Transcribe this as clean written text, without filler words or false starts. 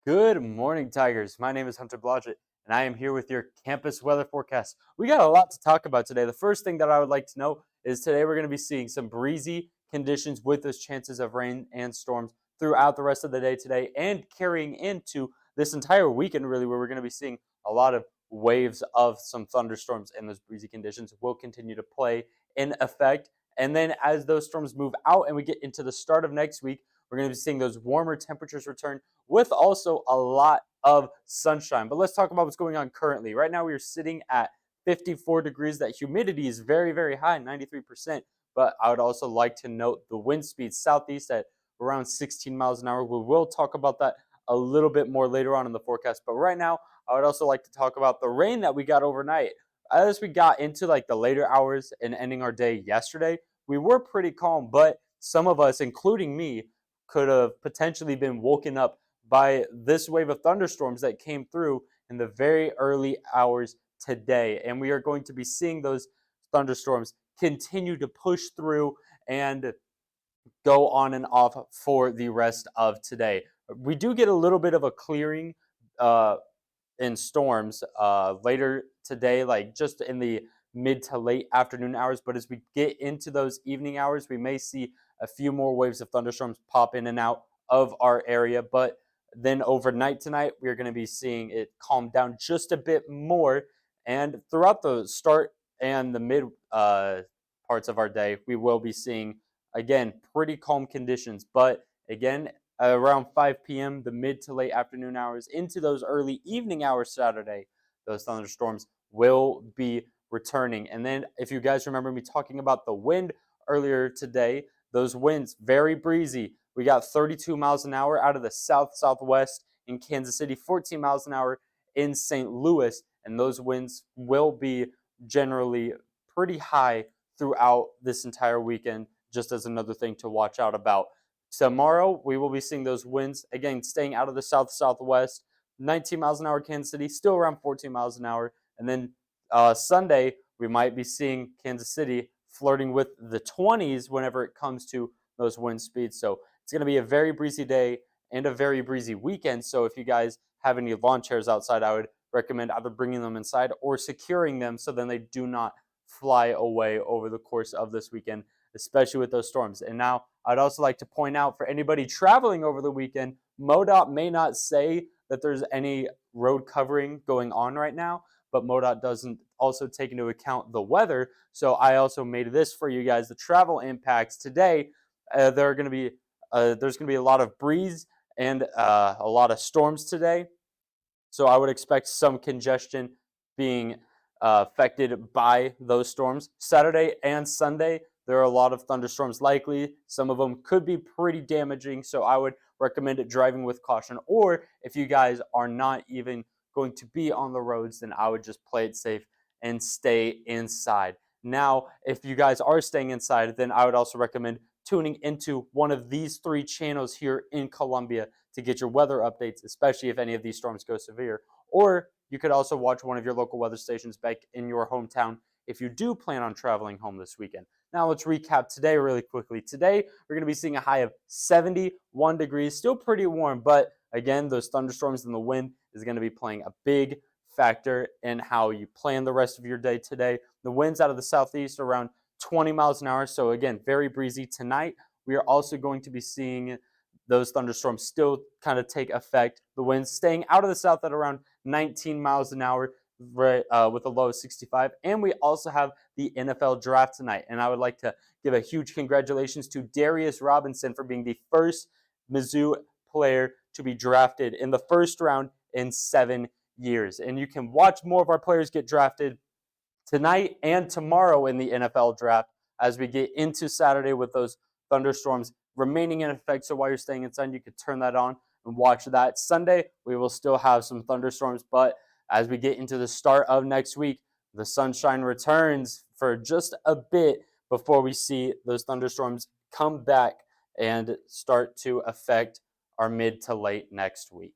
Good morning, Tigers. My name is Hunter Blodgett, and I am here with your campus weather forecast. We got a lot to talk about today. The first thing that I would like to know is today we're going to be seeing some breezy conditions with those chances of rain and storms throughout the rest of the day today and carrying into this entire weekend, really, where we're going to be seeing a lot of waves of some thunderstorms, and those breezy conditions will continue to play in effect. And then as those storms move out and we get into the start of next week, we're going to be seeing those warmer temperatures return with also a lot of sunshine. But let's talk about what's going on currently. Right now, we are sitting at 54 degrees. That humidity is very, very high, 93%. But I would also like to note the wind speed southeast at around 16 miles an hour. We will talk about that a little bit more later on in the forecast. But right now, I would also like to talk about the rain that we got overnight. As we got into like the later hours and ending our day yesterday, we were pretty calm, but some of us, including me, could have potentially been woken up by this wave of thunderstorms that came through in the very early hours today. And we are going to be seeing those thunderstorms continue to push through and go on and off for the rest of today. We do get a little bit of a clearing uh, in storms later today, like just in the mid to late afternoon hours. But as we get into those evening hours, we may see a few more waves of thunderstorms pop in and out of our area. But then overnight tonight, we're going to be seeing it calm down just a bit more. And throughout the start and the mid parts of our day, we will be seeing, again, pretty calm conditions. But again, around 5 p.m., the mid to late afternoon hours into those early evening hours Saturday, those thunderstorms will be returning. And then, if you guys remember me talking about the wind earlier today, those winds very breezy. We got 32 miles an hour out of the south southwest in Kansas City, 14 miles an hour in St. Louis, and those winds will be generally pretty high throughout this entire weekend, just as another thing to watch out about. Tomorrow, we will be seeing those winds, again, staying out of the south southwest, 19 miles an hour, Kansas City, still around 14 miles an hour. And then Sunday, we might be seeing Kansas City flirting with the 20s whenever it comes to those wind speeds. So it's going to be a very breezy day and a very breezy weekend. So if you guys have any lawn chairs outside, I would recommend either bringing them inside or securing them so then they do not fly away over the course of this weekend, especially with those storms. And now I'd also like to point out for anybody traveling over the weekend, MoDOT may not say that there's any road covering going on right now, but MoDOT doesn't also take into account the weather. So I also made this for you guys. The travel impacts today, there are going to be there's going to be a lot of breeze and a lot of storms today. So I would expect some congestion being affected by those storms. Saturday and Sunday, there are a lot of thunderstorms likely. Some of them could be pretty damaging, so I would recommend it driving with caution. Or if you guys are not even going to be on the roads, then I would just play it safe and stay inside. Now, if you guys are staying inside, then I would also recommend tuning into one of these three channels here in Columbia to get your weather updates, especially if any of these storms go severe. Or you could also watch one of your local weather stations back in your hometown if you do plan on traveling home this weekend. Now let's recap today really quickly. Today, we're going to be seeing a high of 71 degrees, still pretty warm, but again, those thunderstorms and the wind is going to be playing a big factor in how you plan the rest of your day today. The winds out of the southeast around 20 miles an hour, so again, very breezy. Tonight, we are also going to be seeing those thunderstorms still kind of take effect. The winds staying out of the south at around 19 miles an hour, right, with a low of 65. And we also have the NFL draft tonight. And I would like to give a huge congratulations to Darius Robinson for being the first Mizzou player to be drafted in the first round in 7 years. And you can watch more of our players get drafted tonight and tomorrow in the NFL draft as we get into Saturday with those thunderstorms remaining in effect. So while you're staying inside, you could turn that on and watch that. Sunday, we will still have some thunderstorms, but as we get into the start of next week, the sunshine returns for just a bit before we see those thunderstorms come back and start to affect our mid to late next week.